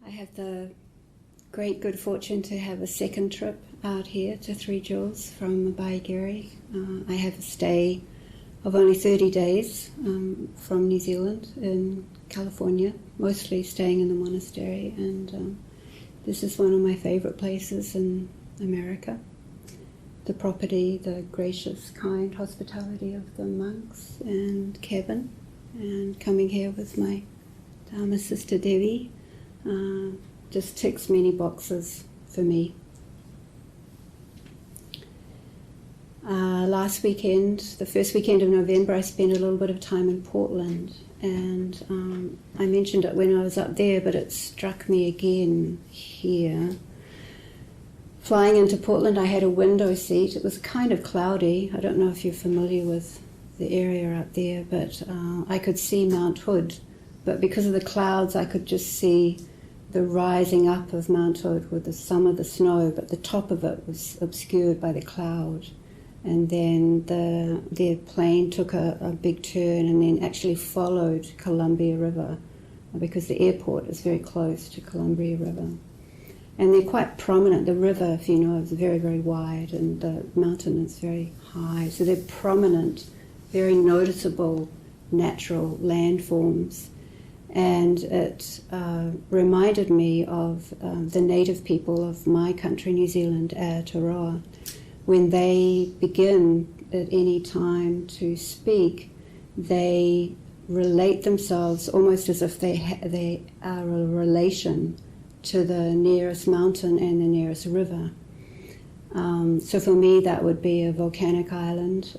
I have the great good fortune to have a second trip out here to Three Jewels from Bragg. I have a stay of only 30 days from New Zealand in California, mostly staying in the monastery, and this is one of my favourite places in America. The property, the gracious, kind hospitality of the monks and cabin, and coming here with my Dhamma sister Devi just ticks many boxes for me. Last weekend, the first weekend of November, I spent a little bit of time in Portland, and I mentioned it when I was up there, but it struck me again here. Flying into Portland, I had a window seat. It was kind of cloudy. I don't know if you're familiar with the area up there, but I could see Mount Hood. But because of the clouds, I could just see the rising up of Mount Hood with some of the snow, but the top of it was obscured by the cloud. And then the plane took a big turn and then actually followed Columbia River, because the airport is very close to Columbia River. And they're quite prominent. The river, if you know, is very, very wide, and the mountain is very high. So they're prominent, very noticeable natural landforms. And it reminded me of the native people of my country, New Zealand, Aotearoa. When they begin at any time to speak, they relate themselves almost as if they are a relation to the nearest mountain and the nearest river. So for me, that would be a volcanic island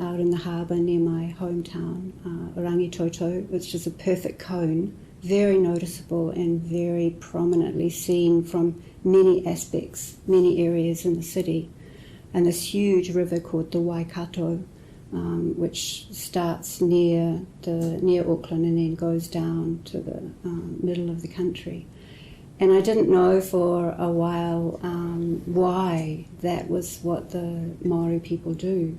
out in the harbour near my hometown, Rangitoto, which is a perfect cone, very noticeable and very prominently seen from many aspects, many areas in the city. And this huge river called the Waikato, which starts near Auckland and then goes down to the middle of the country. And I didn't know for a while why that was what the Maori people do.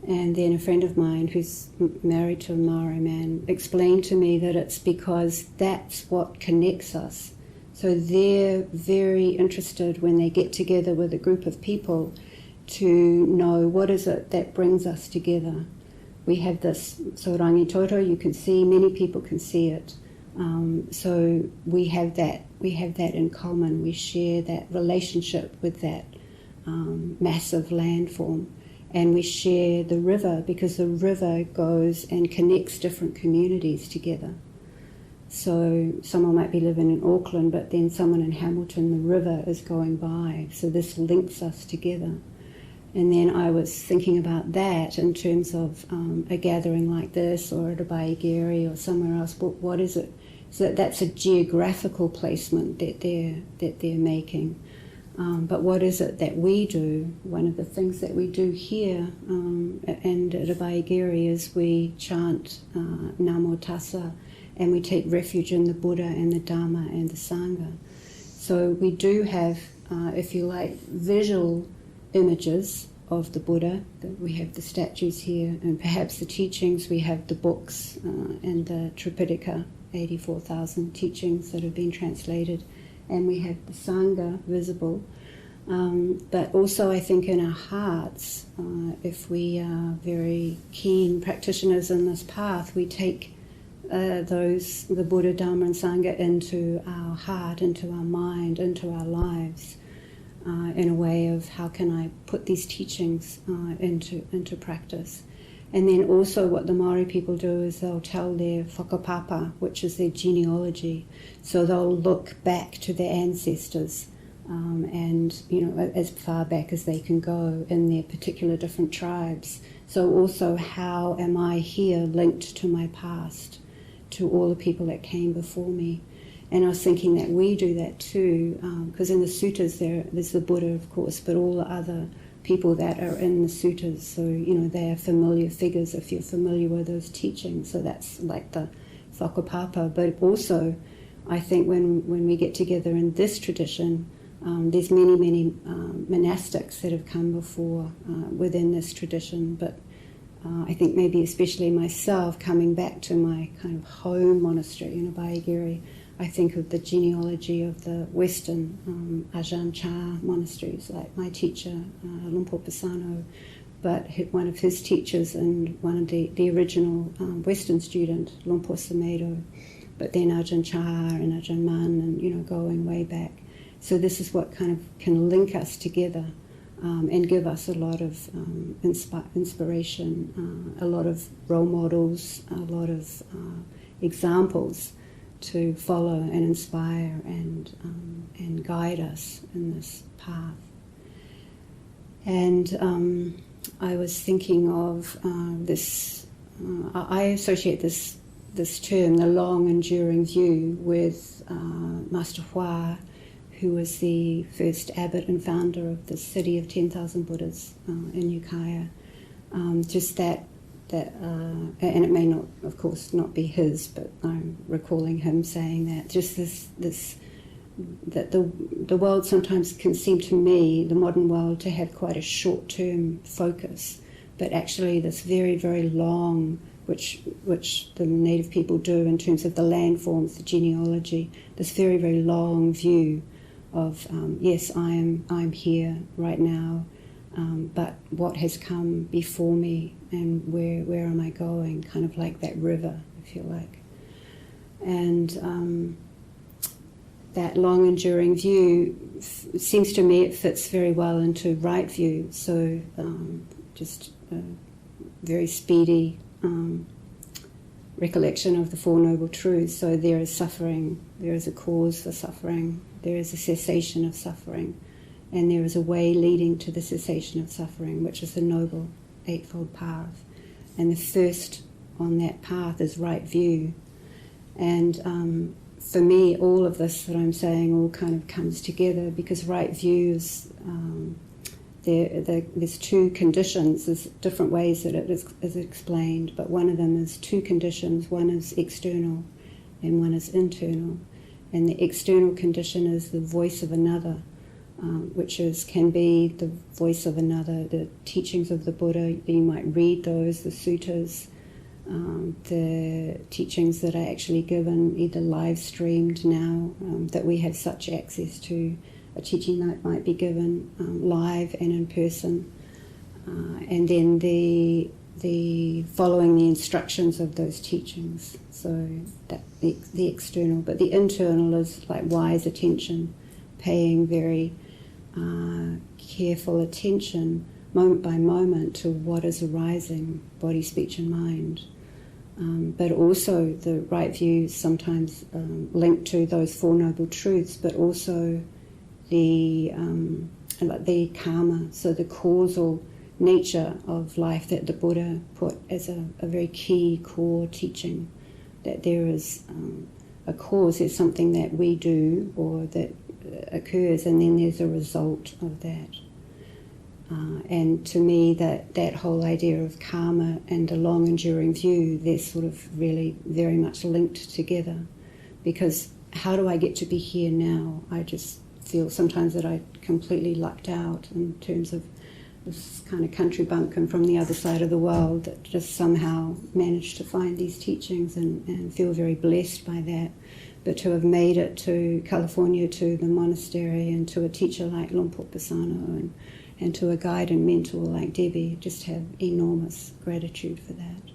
And then a friend of mine who's married to a Maori man explained to me that it's because that's what connects us. So they're very interested when they get together with a group of people to know what is it that brings us together. We have this, so rangitoto, you can see, many people can see it. So we have that in common. We share that relationship with that massive landform, and we share the river, because the river goes and connects different communities together. So someone might be living in Auckland, but then someone in Hamilton, the river is going by. So this links us together. And then I was thinking about that in terms of a gathering like this, or at a Baigeri or somewhere else. What is it? So that's a geographical placement that they're making. But what is it that we do? One of the things that we do here and at a Baigeri is we chant Namo Tassa, and we take refuge in the Buddha and the Dhamma and the Sangha. So we do have, if you like, visual images of the Buddha. We have the statues here, and perhaps the teachings. We have the books and the Tripitaka, 84,000 teachings that have been translated, and we have the Sangha visible. But also I think in our hearts, if we are very keen practitioners in this path, we take the Buddha, Dhamma and Sangha into our heart, into our mind, into our lives, in a way of how can I put these teachings into practice. And then also what the Maori people do is they'll tell their whakapapa, which is their genealogy. So they'll look back to their ancestors and, you know, as far back as they can go in their particular different tribes. So also, how am I here linked to my past, to all the people that came before me? And I was thinking that we do that too, because in the suttas there's the Buddha, of course, but all the other people that are in the suttas, so, you know, they are familiar figures if you're familiar with those teachings. So that's like the whakapapa. But also, I think when we get together in this tradition, there's many monastics that have come before within this tradition. But I think maybe especially myself, coming back to my kind of home monastery in Baigeri, I think of the genealogy of the Western Ajahn Chah monasteries, like my teacher, Lumpur Pisano, but one of his teachers and one of the original Western student, Lumpur Samedo, but then Ajahn Chah and Ajahn Man, and going way back. So this is what kind of can link us together and give us a lot of inspiration, a lot of role models, a lot of examples to follow and inspire and guide us in this path. And I was thinking of this. I associate this term, the long enduring view, with Master Hua, who was the first abbot and founder of the city of 10,000 Buddhas in Ukiah. Just that, and it may not, of course, not be his, but I'm recalling him saying that. Just that the world sometimes can seem to me, the modern world, to have quite a short-term focus, but actually this very, very long, which the native people do in terms of the landforms, the genealogy, this very, very long view of yes, I'm here right now, but what has come before me and where am I going? Kind of like that river, if you like. And that long enduring view seems to me it fits very well into right view. So just a very speedy recollection of the Four Noble Truths. So there is suffering, there is a cause for suffering, there is a cessation of suffering, and there is a way leading to the cessation of suffering, which is the Noble Eightfold Path. And the first on that path is right view. And for me, all of this that I'm saying all kind of comes together, because right view is, there's two conditions. There's different ways that it is explained, but one of them is two conditions. One is external and one is internal. And the external condition is the voice of another, which can be the voice of another, the teachings of the Buddha. You might read those, the suttas, the teachings that are actually given, either live streamed now, that we have such access to, a teaching that might be given live and in person, and then the following the instructions of those teachings. So that the external, but the internal is like wise attention, paying very careful attention moment by moment to what is arising, body, speech and mind. But also the right view is sometimes linked to those Four Noble Truths, but also the karma, so the causal nature of life that the Buddha put as a very key core teaching, that there is a cause, there's something that we do or that occurs, and then there's a result of that. And to me, that whole idea of karma and a long enduring view, they're sort of really very much linked together. Because how do I get to be here now? I just feel sometimes that I completely lucked out in terms of this kind of country bumpkin from the other side of the world that just somehow managed to find these teachings and feel very blessed by that. But to have made it to California, to the monastery, and to a teacher like Lumpur Pisano, and to a guide and mentor like Debbie, just have enormous gratitude for that.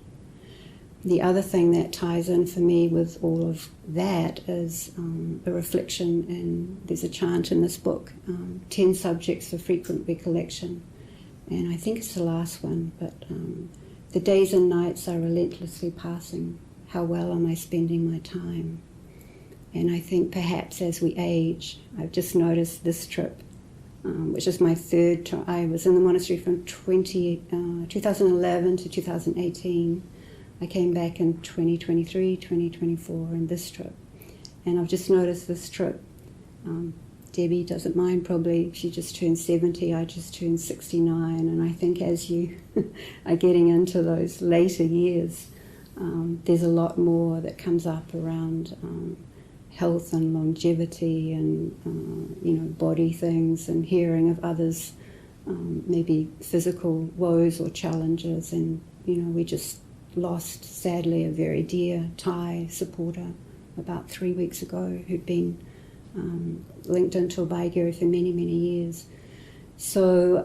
The other thing that ties in for me with all of that is a reflection, and there's a chant in this book, 10 subjects for frequent recollection. And I think it's the last one, but the days and nights are relentlessly passing. How well am I spending my time? And I think perhaps as we age, I've just noticed this trip, which is my third trip. I was in the monastery from 2011 to 2018. I came back in 2023, 2024, and this trip. And I've just noticed this trip. Debbie doesn't mind probably, she just turned 70, I just turned 69, and I think as you are getting into those later years, there's a lot more that comes up around health and longevity and body things, and hearing of others, maybe physical woes or challenges. And we just lost, sadly, a very dear Thai supporter about 3 weeks ago, who'd been linked into a Baigiri for many, many years. So,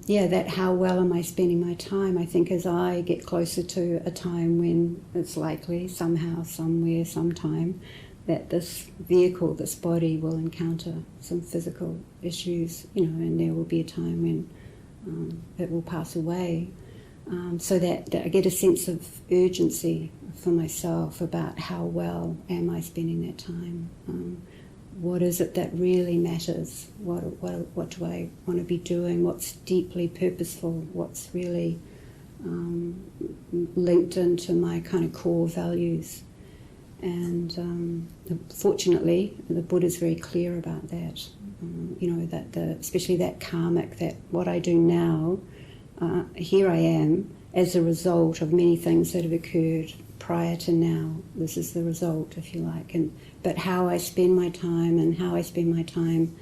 that how well am I spending my time, I think as I get closer to a time when it's likely, somehow, somewhere, sometime, that this vehicle, this body, will encounter some physical issues, and there will be a time when it will pass away. So that I get a sense of urgency for myself about how well am I spending that time. What is it that really matters? What do I want to be doing? What's deeply purposeful? What's really linked into my kind of core values? And fortunately, the Buddha's very clear about that. That especially that karmic, that what I do now, here I am as a result of many things that have occurred prior to now. This is the result, if you like. But how I spend my time and how I spend my time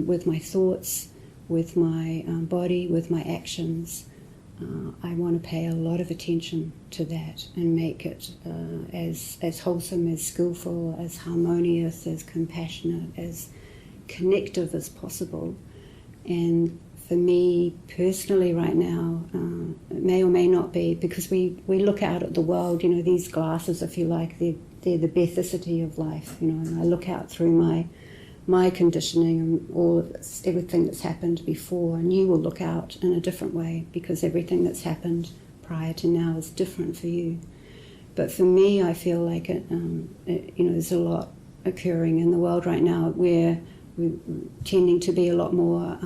with my thoughts, with my body, with my actions, I want to pay a lot of attention to that and make it as wholesome, as skillful, as harmonious, as compassionate, as connective as possible. And for me personally right now, it may or may not be, because we look out at the world, these glasses, if you like, they're the Bethicity of life, and I look out through my conditioning and all of this, everything that's happened before, and you will look out in a different way because everything that's happened prior to now is different for you. But for me, I feel like there's a lot occurring in the world right now where we're tending to be a lot more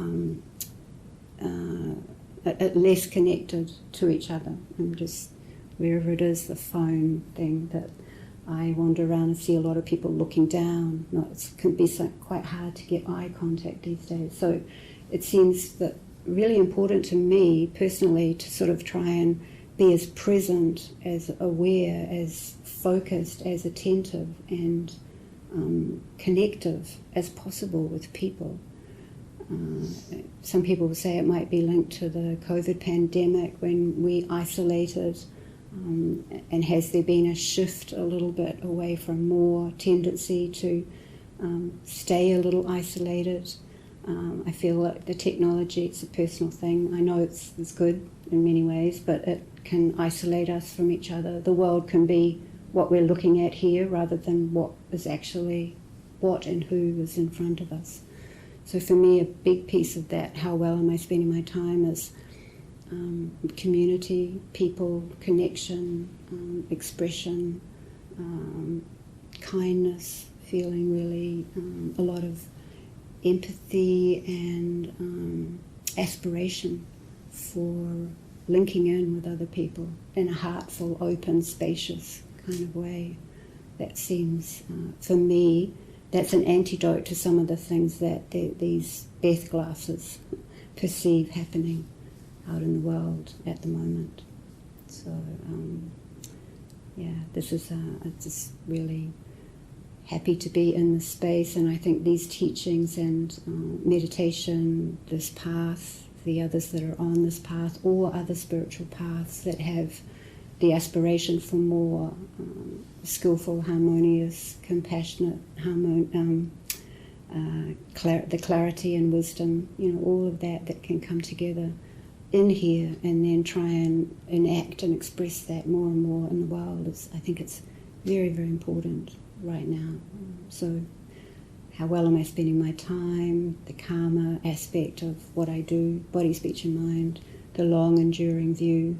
less connected to each other, and just wherever it is, the phone thing, that I wander around and see a lot of people looking down. It can be quite hard to get eye contact these days. So it seems that really important to me personally to sort of try and be as present, as aware, as focused, as attentive and connective as possible with people. Some people will say it might be linked to the COVID pandemic when we isolated, and has there been a shift a little bit away from more tendency to stay a little isolated. I feel like the technology, it's a personal thing. I know it's good in many ways, but it can isolate us from each other. The world can be what we're looking at here rather than what is actually what and who is in front of us. So for me, a big piece of that, how well am I spending my time, is community, people, connection, expression, kindness, feeling really a lot of empathy and aspiration for linking in with other people in a heartful, open, spacious kind of way. That seems, for me, that's an antidote to some of the things that these Beth glasses perceive happening out in the world at the moment. So, this is, I'm just really happy to be in this space, and I think these teachings and meditation, this path, the others that are on this path, or other spiritual paths that have the aspiration for more skillful, harmonious, compassionate, the clarity and wisdom, all of that can come together in here, and then try and enact and express that more and more in the world. I think it's very, very important right now. So how well am I spending my time, the karma aspect of what I do, body, speech and mind, the long enduring view,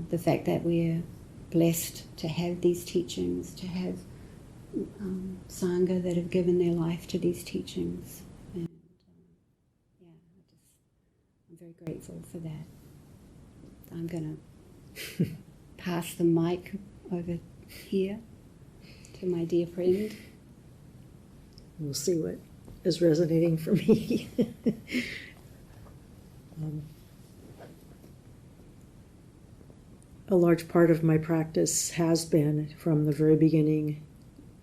the fact that we're blessed to have these teachings, to have Sangha that have given their life to these teachings. And I'm very grateful for that. I'm going to pass the mic over here to my dear friend. We'll see what is resonating for me. A large part of my practice has been, from the very beginning,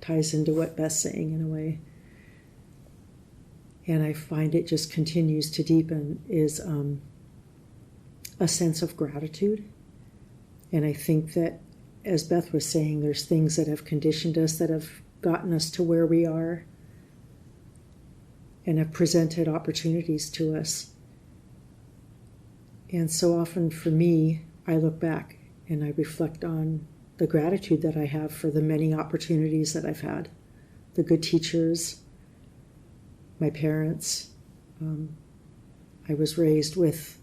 ties into what Beth's saying in a way, and I find it just continues to deepen, is a sense of gratitude. And I think that, as Beth was saying, there's things that have conditioned us, that have gotten us to where we are and have presented opportunities to us. And so often for me, I look back and I reflect on the gratitude that I have for the many opportunities that I've had, the good teachers, my parents. I was raised with,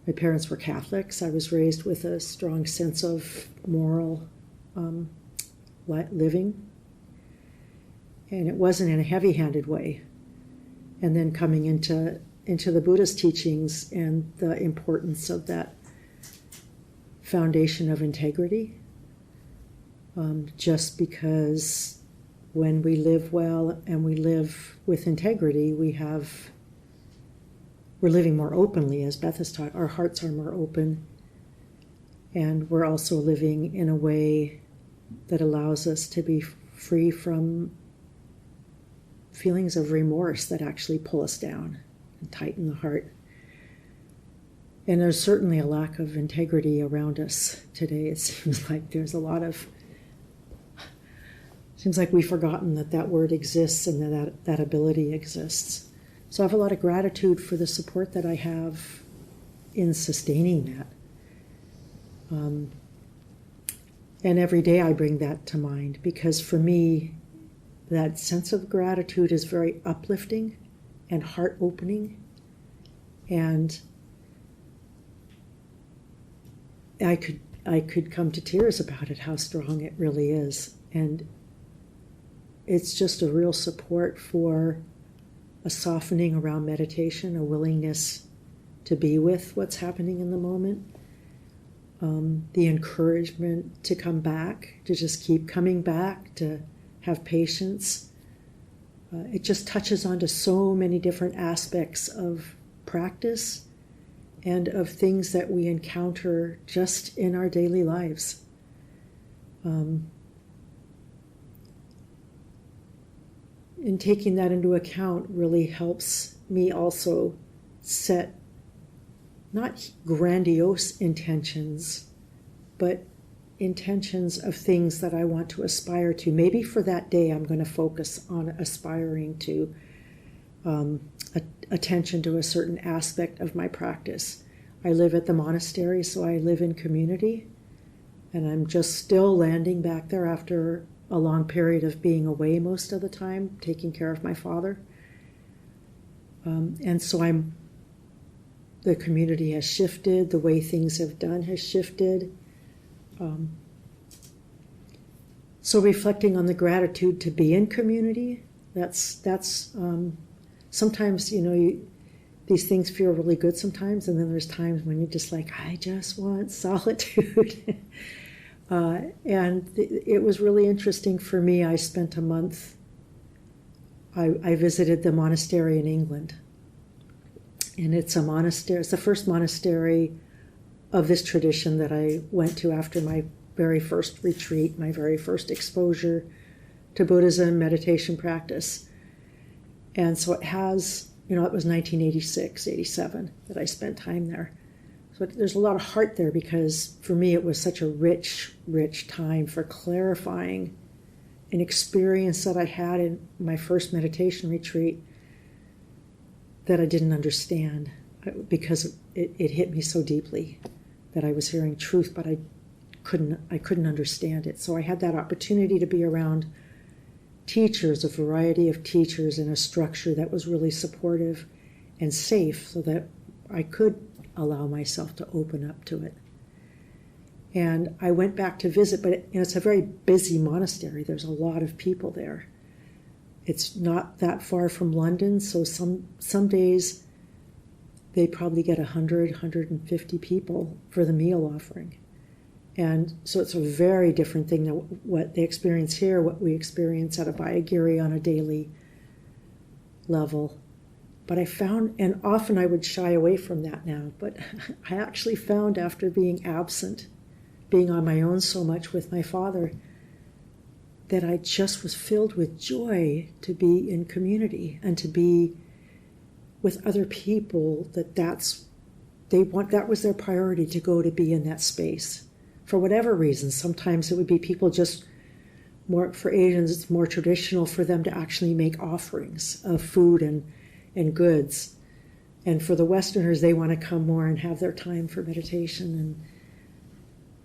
my parents were Catholics. I was raised with a strong sense of moral living. And it wasn't in a heavy-handed way. And then coming into the Buddhist teachings and the importance of that foundation of integrity, just because when we live well and we live with integrity, we're living more openly, as Beth has taught. Our hearts are more open, and we're also living in a way that allows us to be free from feelings of remorse that actually pull us down and tighten the heart. And there's certainly a lack of integrity around us today. It seems like there's a lot of, seems like we've forgotten that word exists and that ability exists. So I have a lot of gratitude for the support that I have in sustaining that. And every day I bring that to mind, because for me, that sense of gratitude is very uplifting and heart-opening. And I could come to tears about it, how strong it really is. And it's just a real support for a softening around meditation, a willingness to be with what's happening in the moment, the encouragement to come back, to just keep coming back, to have patience. It just touches onto so many different aspects of practice and of things that we encounter just in our daily lives. In taking that into account really helps me also set not grandiose intentions, but intentions of things that I want to aspire to. Maybe for that day I'm going to focus on aspiring to attention to a certain aspect of my practice. I live at the monastery, so I live in community, and I'm just still landing back there after a long period of being away most of the time, taking care of my father. And so the community has shifted, the way things have done has shifted. So reflecting on the gratitude to be in community, that's sometimes, these things feel really good sometimes, and then there's times when you're just like, I just want solitude. And it was really interesting for me. I spent a month, I visited the monastery in England. And it's a monastery, it's the first monastery of this tradition that I went to after my very first retreat, my very first exposure to Buddhism, meditation practice. And so it has, it was 1986, 87 that I spent time there. So there's a lot of heart there, because for me it was such a rich, rich time for clarifying an experience that I had in my first meditation retreat that I didn't understand, because it hit me so deeply that I was hearing truth, but I couldn't understand it. So I had that opportunity to be around teachers, a variety of teachers, in a structure that was really supportive and safe, so that I could allow myself to open up to it. And I went back to visit, but it's a very busy monastery. There's a lot of people there. It's not that far from London, so some days they probably get 100, 150 people for the meal offering. And so it's a very different thing than what they experience here, what we experience at Abhayagiri on a daily level. But I found, and often I would shy away from that now, but I actually found, after being absent, being on my own so much with my father, that I just was filled with joy to be in community and to be with other people, that was their priority, to go to be in that space. For whatever reason, sometimes it would be people just more for Asians, it's more traditional for them to actually make offerings of food and goods. And for the Westerners, they want to come more and have their time for meditation.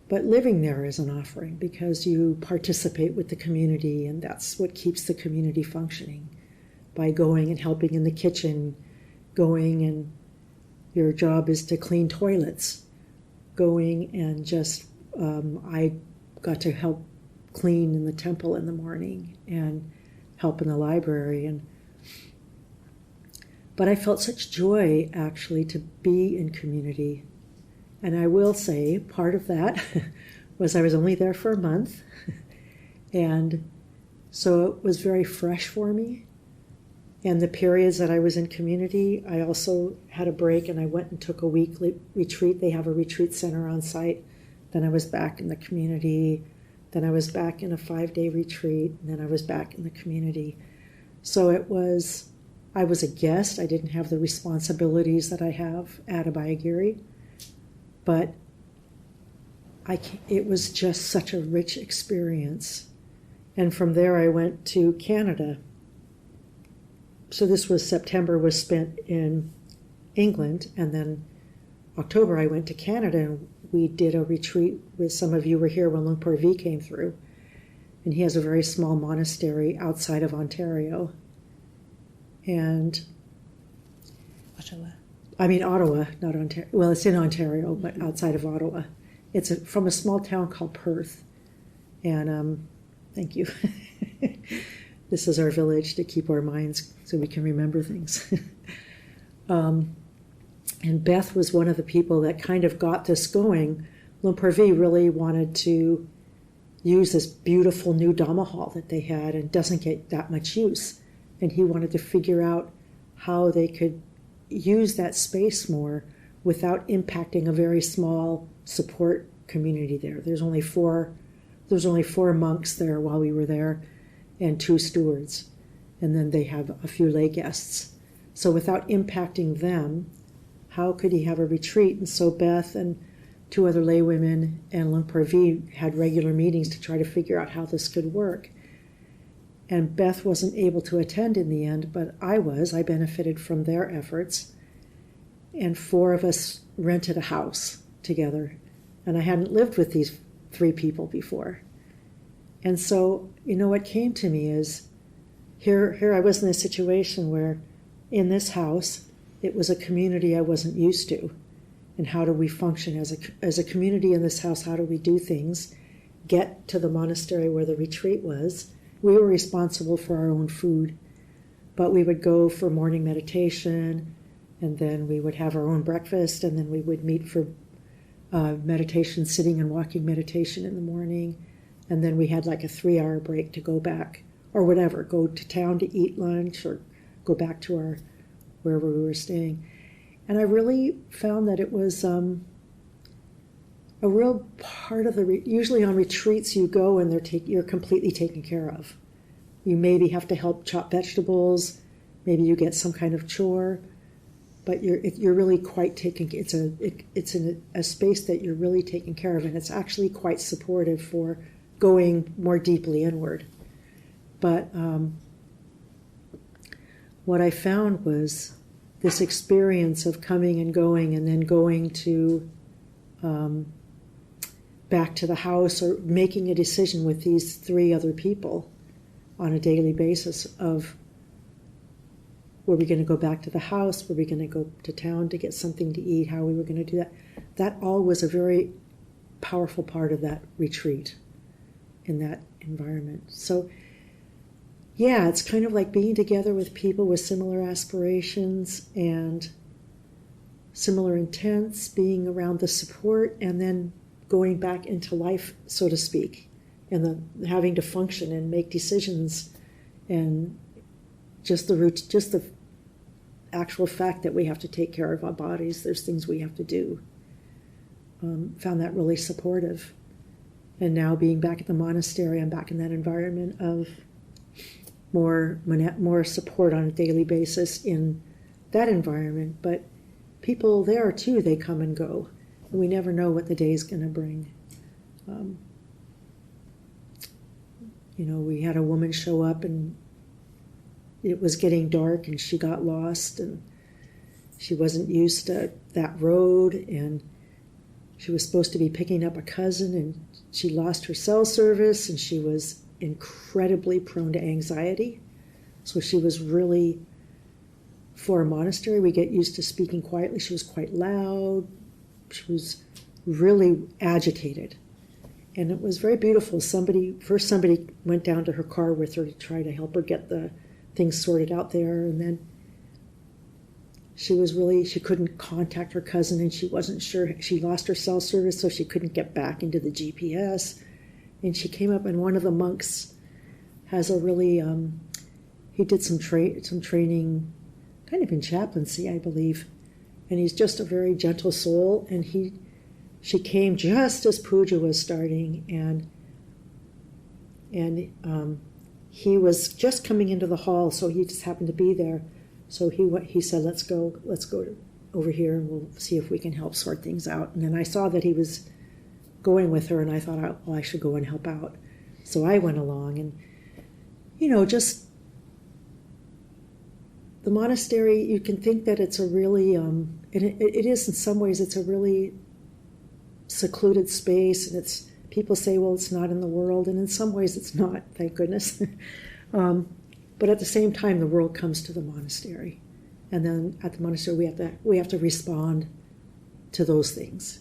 But living there is an offering because you participate with the community, and that's what keeps the community functioning, by going and helping in the kitchen, going and your job is to clean toilets, going and just, I got to help clean in the temple in the morning and help in the library. But I felt such joy, actually, to be in community. And I will say part of that was I was only there for a month. And so it was very fresh for me. And the periods that I was in community, I also had a break and I went and took a weekly retreat. They have a retreat center on site. Then I was back in the community. Then I was back in a 5-day retreat. And then I was back in the community. So I was a guest. I didn't have the responsibilities that I have at Abhayagiri. But it was just such a rich experience. And from there I went to Canada. So this was September was spent in England, and then October I went to Canada and we did a retreat with some of you were here when Luang Por V came through. And he has a very small monastery outside of Ontario. And Ottawa, not Ontario. Well, it's in Ontario, but outside of Ottawa. It's from a small town called Perth. And thank you. This is our village to keep our minds so we can remember things. And Beth was one of the people that kind of got this going. Luang Por V really wanted to use this beautiful new Dhamma hall that they had and doesn't get that much use. And he wanted to figure out how they could use that space more without impacting a very small support community there. There's only four monks there while we were there and 2 stewards. And then they have a few lay guests. So without impacting them, how could he have a retreat? And so Beth and 2 other lay women and Luang Por V had regular meetings to try to figure out how this could work. And Beth wasn't able to attend in the end, but I benefited from their efforts. And 4 of us rented a house together. And I hadn't lived with these 3 people before. And so, what came to me is, here I was in a situation where in this house, it was a community I wasn't used to. And how do we function as a community in this house? How do we do things? Get to the monastery where the retreat was. We were responsible for our own food, but we would go for morning meditation, and then we would have our own breakfast, and then we would meet for meditation, sitting and walking meditation in the morning, and then we had like a 3-hour break to go back, or whatever, go to town to eat lunch, or go back to wherever we were staying. And I really found that it was a real part of usually on retreats you go and you're completely taken care of. You maybe have to help chop vegetables, maybe you get some kind of chore, but you're really quite taken. It's in a space that you're really taken care of, and it's actually quite supportive for going more deeply inward. But what I found was this experience of coming and then going to back to the house, or making a decision with these 3 other people on a daily basis of, were we going to go back to the house? Were we going to go to town to get something to eat? How we were going to do that? That all was a very powerful part of that retreat in that environment. So yeah, it's kind of like being together with people with similar aspirations and similar intents, being around the support, and then going back into life, so to speak, and the having to function and make decisions, and just the actual fact that we have to take care of our bodies. There's things we have to do. Found that really supportive. And now being back at the monastery, I'm back in that environment of more support on a daily basis in that environment. But people there too, they come and go. We never know what the day's going to bring. we had a woman show up and it was getting dark and she got lost and she wasn't used to that road, and she was supposed to be picking up a cousin, and she lost her cell service, and she was incredibly prone to anxiety. So she was really, for a monastery, we get used to speaking quietly. She was quite loud. She was really agitated. And it was very beautiful. Somebody went down to her car with her to try to help her get the things sorted out there. And then she couldn't contact her cousin, and she wasn't sure. She lost her cell service, so she couldn't get back into the GPS. And she came up, and one of the monks has a really, he did some training kind of in chaplaincy, I believe. And he's just a very gentle soul. And she came just as puja was starting, and he was just coming into the hall, so he just happened to be there. So he said, let's go over here and we'll see if we can help sort things out. And then I saw that he was going with her, and I thought, well, I should go and help out. So I went along, and just the monastery, you can think that it's a really, it is in some ways, it's a really secluded space, and people say, well, it's not in the world, and in some ways it's not, thank goodness. But at the same time, the world comes to the monastery, and then at the monastery we have to respond to those things.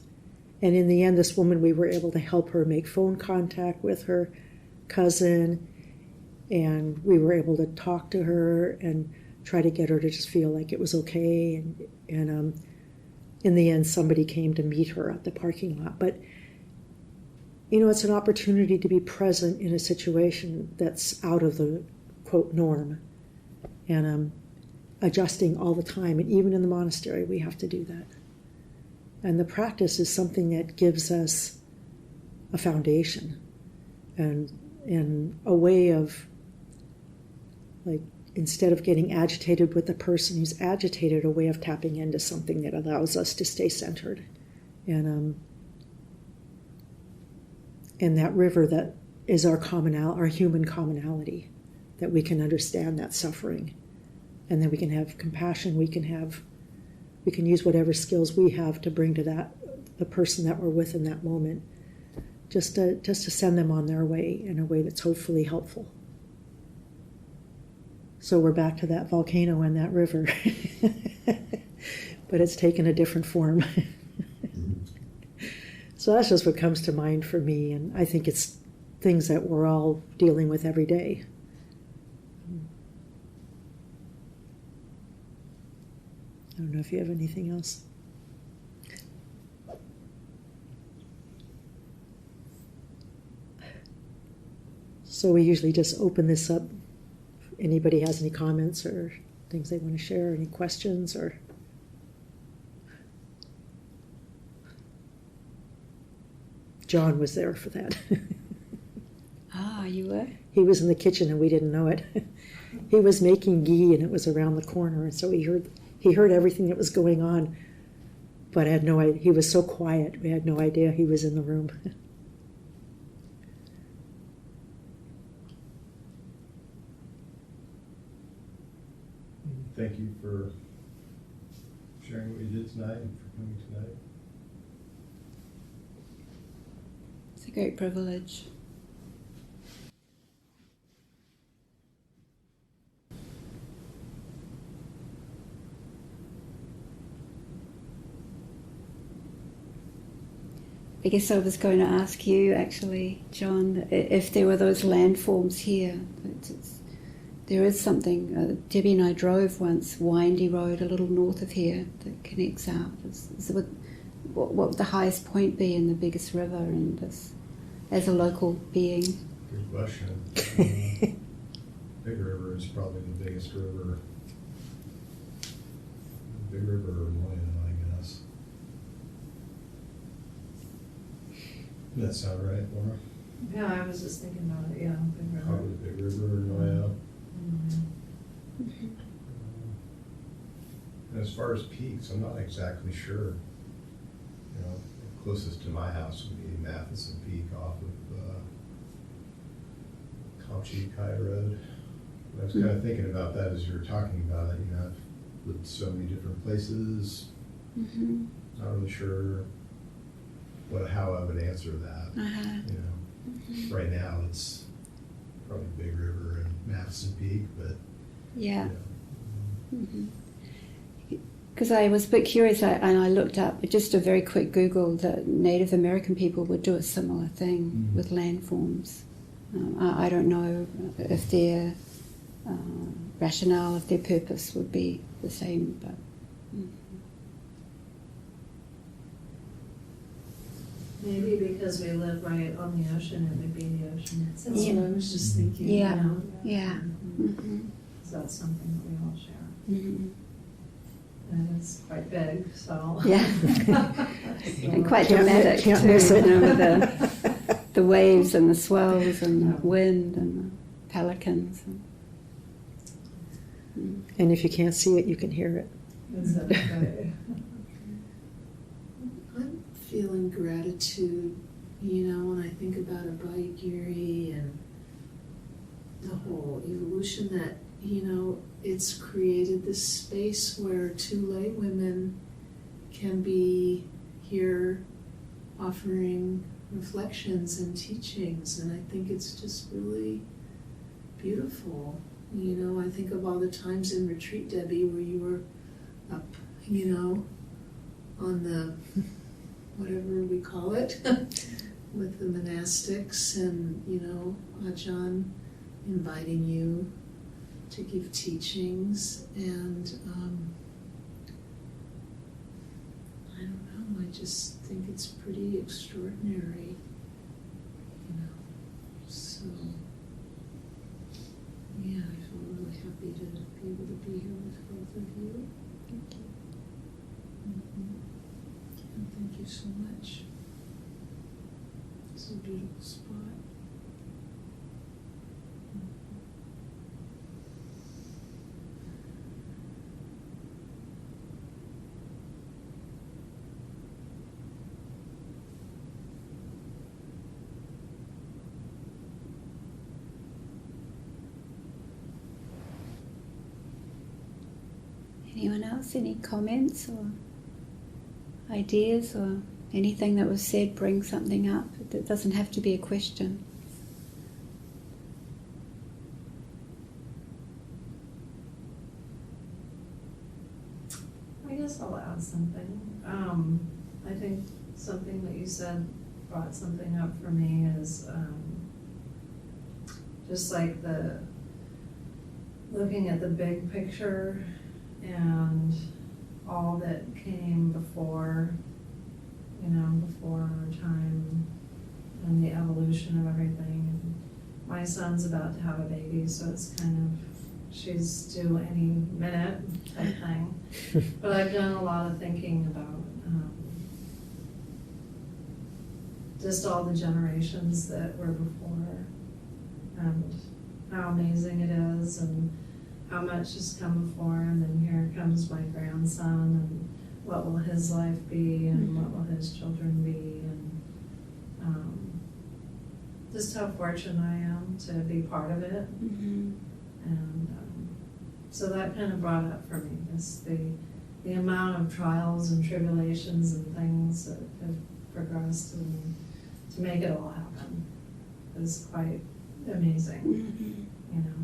And in the end, this woman, we were able to help her make phone contact with her cousin, and we were able to talk to her and try to get her to just feel like it was okay. And in the end, somebody came to meet her at the parking lot. But it's an opportunity to be present in a situation that's out of the quote norm, and adjusting all the time. And even in the monastery, we have to do that. And the practice is something that gives us a foundation and a way of, like, instead of getting agitated with the person who's agitated, a way of tapping into something that allows us to stay centered. And that river that is our human commonality, that we can understand that suffering, and then we can have compassion. We can use whatever skills we have to bring to the person that we're with in that moment, just to send them on their way in a way that's hopefully helpful. So we're back to that volcano and that river, but it's taken a different form. So that's just what comes to mind for me, and I think it's things that we're all dealing with every day. I don't know if you have anything else. So we usually just open this up. If anybody has any comments or things they want to share, any questions, or John was there for that. Ah, you were? He was in the kitchen and we didn't know it. He was making ghee and it was around the corner, and so he heard everything that was going on, but I had no idea. He was so quiet, we had no idea he was in the room. Thank you for sharing what you did tonight and for coming tonight. It's a great privilege. I guess I was going to ask you, actually, John, if there were those landforms here. There is something. Debbie and I drove once, windy road, a little north of here, that connects out. What would the highest point be in the biggest river in this, as a local being? Good question. Big River is probably the biggest river. Big River or Moynihan, I guess. Does that sound right, Laura? Yeah, I was just thinking about it, yeah. Big River. Probably Big River or Noya. And as far as peaks, I'm not exactly sure. Closest to my house would be Matheson Peak off of Chi Kai Road. I was kind of thinking about that as you were talking about it. You know, I've lived so many different places. Mm-hmm. Not really sure how I would answer that. Uh-huh. You know, right now it's probably Big River and Madison Peak, but Yeah. you know, Because I was a bit curious, and I looked up, just a very quick Google, that Native American people would do a similar thing with landforms. I don't know if their rationale, if their purpose would be the same, but... Maybe because we live right on the ocean, it would be the ocean. That's what I was just thinking. Yeah, You know? yeah. Mm-hmm. So that's something that we all share. Mm-hmm. And it's quite big, so. Yeah. And quite Can't dramatic can't too, miss it. you know, with the waves and the swells and the wind and the pelicans. And if you can't see it, you can hear it. Exactly. I'm feeling gratitude, you know, when I think about Abhayagiri and the whole evolution that, you know, it's created this space where two lay women can be here offering reflections and teachings, and I think it's just really beautiful. You know, I think of all the times in retreat, Debbie, where you were up, you know, on the, whatever we call it, with the monastics, and, you know, Ajahn inviting you to give teachings, and I don't know, I just think it's pretty extraordinary, you know, so yeah, I feel really happy to be able to be here with both of you. Thank you. And thank you so much. It's a beautiful spot. Anyone else? Any comments or ideas or anything that was said bring something up? It doesn't have to be a question. I guess I'll add something. I think something that you said brought something up for me is just like looking at the big picture and all that came before, you know, before our time and the evolution of everything. And my son's about to have a baby, so it's kind of, she's due any minute type thing. But I've done a lot of thinking about just all the generations that were before and how amazing it is and how much has come before, and then here comes my grandson, and what will his life be, and what will his children be, and just how fortunate I am to be part of it. Mm-hmm. And so that kind of brought up for me this the amount of trials and tribulations and things that have progressed, and to make it all happen is quite amazing, Mm-hmm. you know.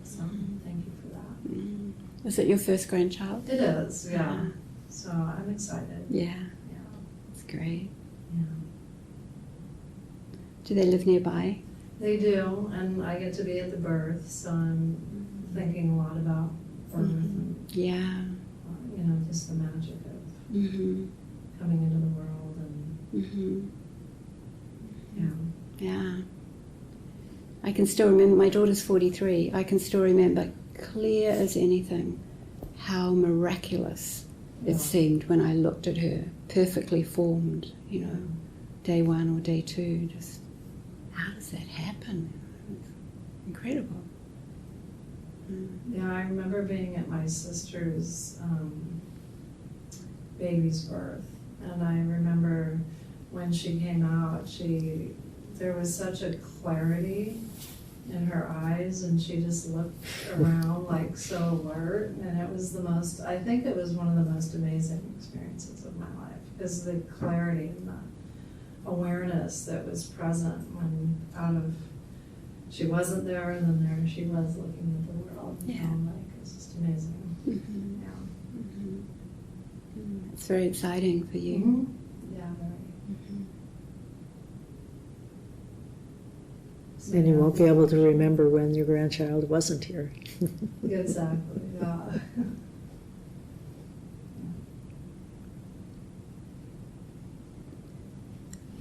So thank you for that. Mm-hmm. Was it your first grandchild? It is, yeah. Uh-huh. So I'm excited. Yeah, Yeah. it's great. Yeah. Do they live nearby? They do, and I get to be at the birth, so I'm thinking a lot about birth and, Yeah. you know, just the magic of Mm-hmm. coming into the world, and Mm-hmm. yeah. Yeah. I can still remember, my daughter's 43, I can still remember clear as anything how miraculous it Yeah. seemed when I looked at her, perfectly formed, you know, day one or day two, just how does that happen? It's incredible. Yeah, I remember being at my sister's baby's birth, and I remember when she came out, there was such a clarity in her eyes, and she just looked around like so alert, and it was I think it was one of the most amazing experiences of my life, because the clarity and the awareness that was present when she wasn't there, and then there she was looking at the world. Yeah. Like, it was just amazing. Mm-hmm. Yeah. Mm-hmm. It's very exciting for you. Mm-hmm. Yeah, very. So, And you won't be able to remember when your grandchild wasn't here. Exactly, yeah.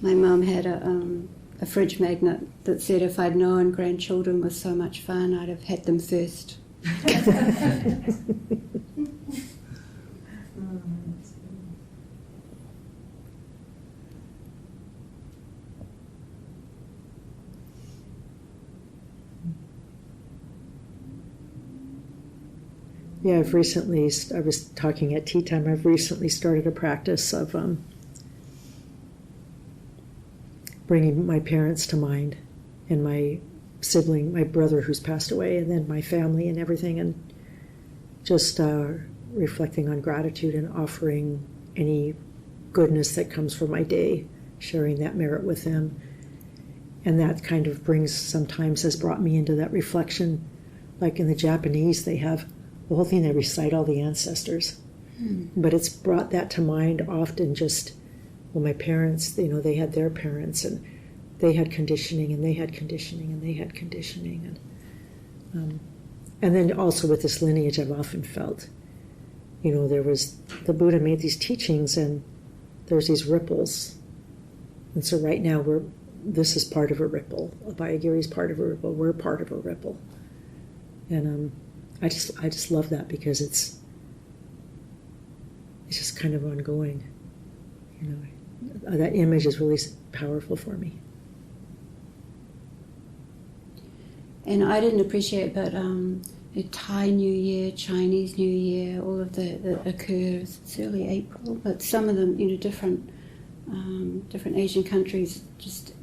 My mum had a fridge magnet that said if I'd known grandchildren was so much fun, I'd have had them first. Yeah, I was talking at tea time, I've recently started a practice of bringing my parents to mind, and my brother who's passed away, and then my family and everything, and just reflecting on gratitude and offering any goodness that comes from my day, sharing that merit with them. And that kind of has brought me into that reflection. Like in the Japanese, they have the whole thing, they recite all the ancestors. But it's brought that to mind often, just, well, my parents, they had their parents, and they had conditioning, and they had conditioning, and they had conditioning. And then also with this lineage, I've often felt, there was, the Buddha made these teachings, and there's these ripples. And so right now this is part of a ripple. Abhayagiri is part of a ripple. We're part of a ripple. And I just love that, because it's just kind of ongoing. That image is really powerful for me. And I didn't appreciate, but Thai New Year, Chinese New Year, all of that occurs. It's early April, but some of them, different Asian countries, just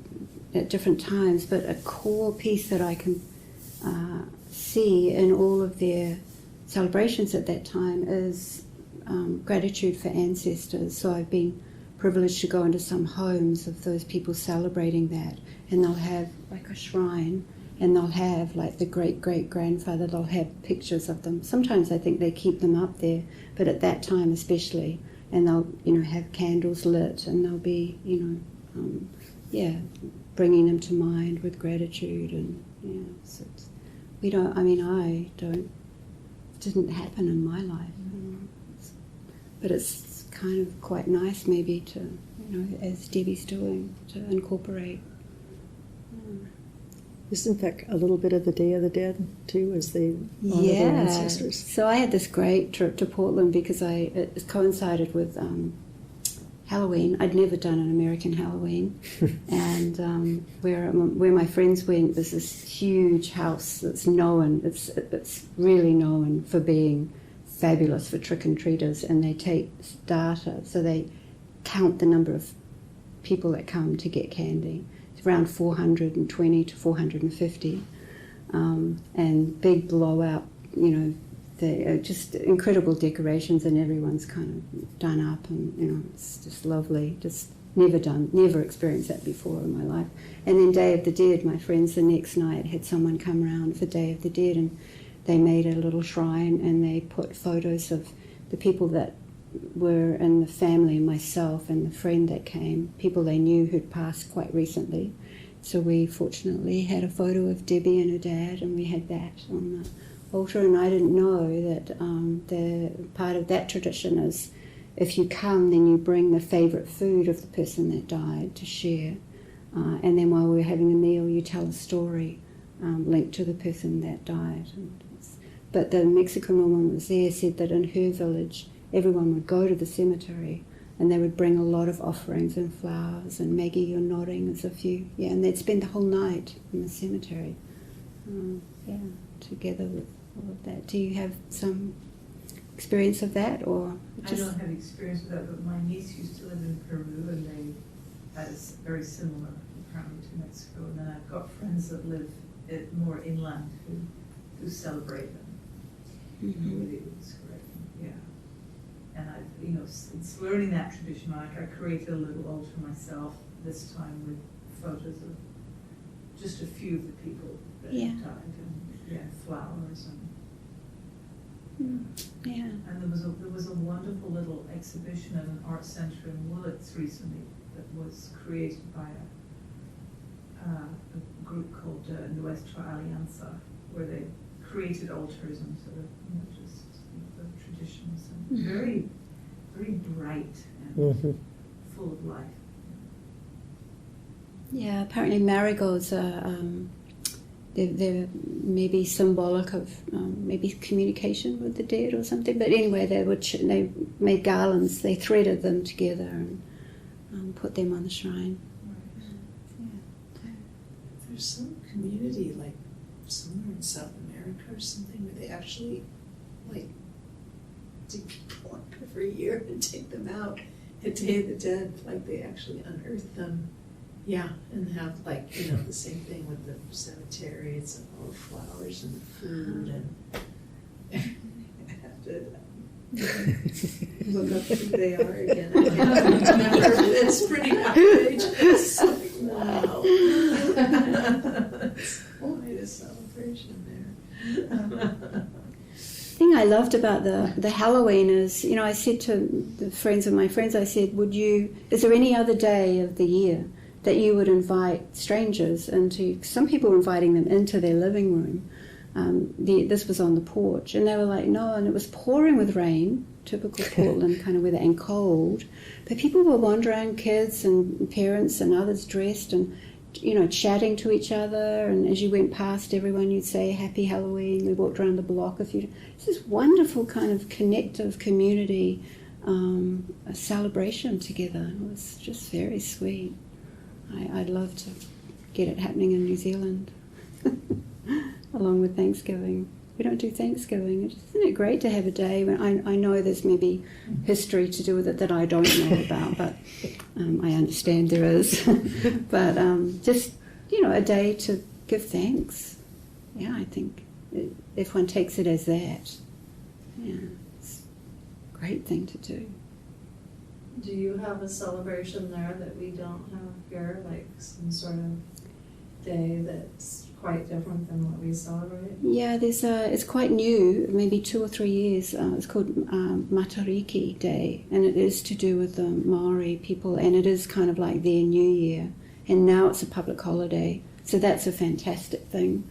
at different times. But a core piece that I can see in all of their celebrations at that time is gratitude for ancestors. So I've been privileged to go into some homes of those people celebrating that, and they'll have like a shrine, and they'll have like the great-great-grandfather, they'll have pictures of them. Sometimes I think they keep them up there, but at that time especially, and they'll have candles lit, and they'll be bringing them to mind with gratitude. And so didn't happen in my life, but it's kind of quite nice maybe to, as Debbie's doing, to incorporate. Isn't that a little bit of the Day of the Dead too, as they honor their ancestors? So I had this great trip to Portland because it coincided with Halloween. I'd never done an American Halloween, and where my friends went was this huge house that's known. It's really known for being fabulous for trick-and-treaters, and they take data, so they count the number of people that come to get candy. It's around 420 to 450, and big blowout, they're just incredible decorations, and everyone's kind of done up, and it's just lovely. Just never experienced that before in my life. And then Day of the Dead, my friends the next night had someone come around for Day of the Dead, and they made a little shrine, and they put photos of the people that were in the family, myself and the friend that came, people they knew who'd passed quite recently. So we fortunately had a photo of Debbie and her dad, and we had that on the altar. And I didn't know that the part of that tradition is if you come, then you bring the favourite food of the person that died to share. And then while we're having a meal, you tell a story linked to the person that died. But the Mexican woman was there, said that in her village, everyone would go to the cemetery and they would bring a lot of offerings and flowers, and Maggie, you're nodding as if you, and they'd spend the whole night in the cemetery, together with all of that. Do you have some experience of that, or just... I don't have experience with that, but my niece used to live in Peru, and they had a very similar traveling to Mexico, and then I've got friends that live more inland who celebrate them. Really, it's great. Yeah. And it's learning that tradition. Like I created a little altar myself this time with photos of just a few of the people that have died, and flowers and And there was a wonderful little exhibition at an art centre in Woolwich recently that was created by a group called Nuestra Alianza, where they created altars and sort of just the traditions, and very, very bright and full of life. Yeah, apparently marigolds are they're maybe symbolic of maybe communication with the dead or something. But anyway, they made garlands. They threaded them together and put them on the shrine. There's some community, like somewhere in South America or something, where they actually like dig people up every year and take them out at Day of the Dead. Like they actually unearth them. Yeah, and have like, the same thing with the cemeteries and all the flowers and the food, and I have to look up who they are again. It's pretty outrageous. Like, wow. It's quite a celebration there. The thing I loved about the Halloween is, I said to the friends of my friends, I said, is there any other day of the year that you would invite strangers into? Some people were inviting them into their living room. This was on the porch, and they were like, no, and it was pouring with rain, typical Portland kind of weather, and cold. But people were wandering, kids and parents and others dressed and, chatting to each other. And as you went past everyone, you'd say, Happy Halloween. We walked around the block a few. It's this wonderful kind of connective community, a celebration together. It was just very sweet. I'd love to get it happening in New Zealand, along with Thanksgiving. We don't do Thanksgiving. Isn't it great to have a day when I know there's maybe history to do with it that I don't know about, but I understand there is. But just, a day to give thanks. Yeah, I think if one takes it as that, it's a great thing to do. Do you have a celebration there that we don't have here, like some sort of day that's quite different than what we celebrate? Yeah, it's quite new, maybe 2 or 3 years. It's called Matariki Day, and it is to do with the Maori people, and it is kind of like their New Year. And now it's a public holiday, so that's a fantastic thing,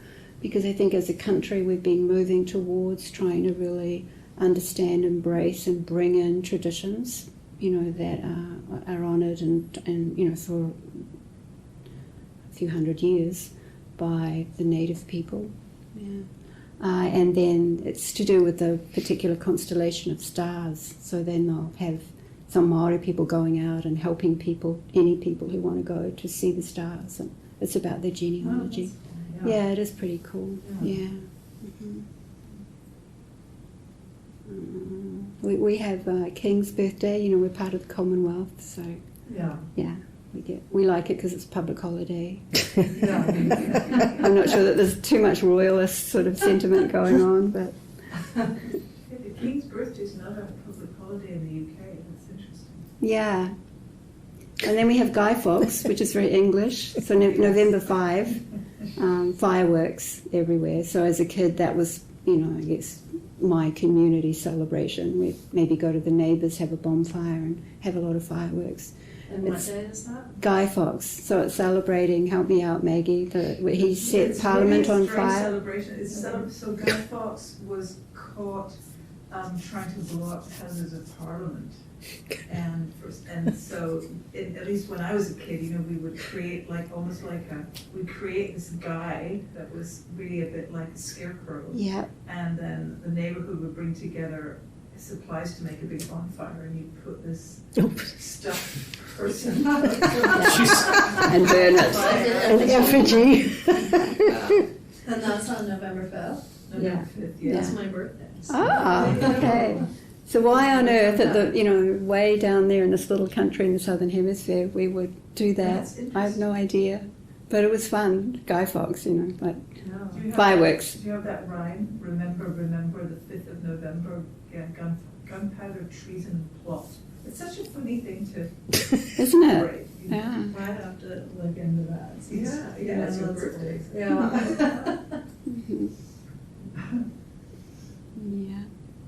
because I think as a country we've been moving towards trying to really understand, embrace, and bring in traditions, that are honoured and for a few hundred years by the native people. Yeah. And then it's to do with the particular constellation of stars. So then they'll have some Maori people going out and helping people, any people who want to go to see the stars. And it's about their genealogy. Oh, cool. Yeah, it is pretty cool. Yeah. We have King's birthday. We're part of the Commonwealth, so we like it because it's a public holiday. I'm not sure that there's too much royalist sort of sentiment going on, but the King's birthday is not a public holiday in the UK. That's interesting. Yeah, and then we have Guy Fawkes, which is very English. So November 5, fireworks everywhere. So as a kid, that was I guess my community celebration. We maybe go to the neighbours, have a bonfire and have a lot of fireworks. And what day is that? Guy Fawkes. So it's celebrating, help me out Maggie, he set Parliament on fire. Celebration. So Guy Fawkes was caught trying to blow up houses of Parliament. And so at least when I was a kid, we would create we'd create this guy that was really a bit like a scarecrow. Yeah. And then the neighborhood would bring together supplies to make a big bonfire, and you'd put this stuffed person and burn it. An effigy. And that's on November 5th? November 5th, yeah. That's my birthday. Okay. So why on earth at the way down there in this little country in the southern hemisphere we would do that? I have no idea. But it was fun. Guy Fawkes, you know, like Yeah. Do you have fireworks. Do you have that rhyme? Remember, the 5th of November, gunpowder, treason, and plot. It's such a funny thing to Isn't it? celebrate. You know? Yeah. Might have to look into that. Yeah, it's your that's- birthday. Yeah. Mhm.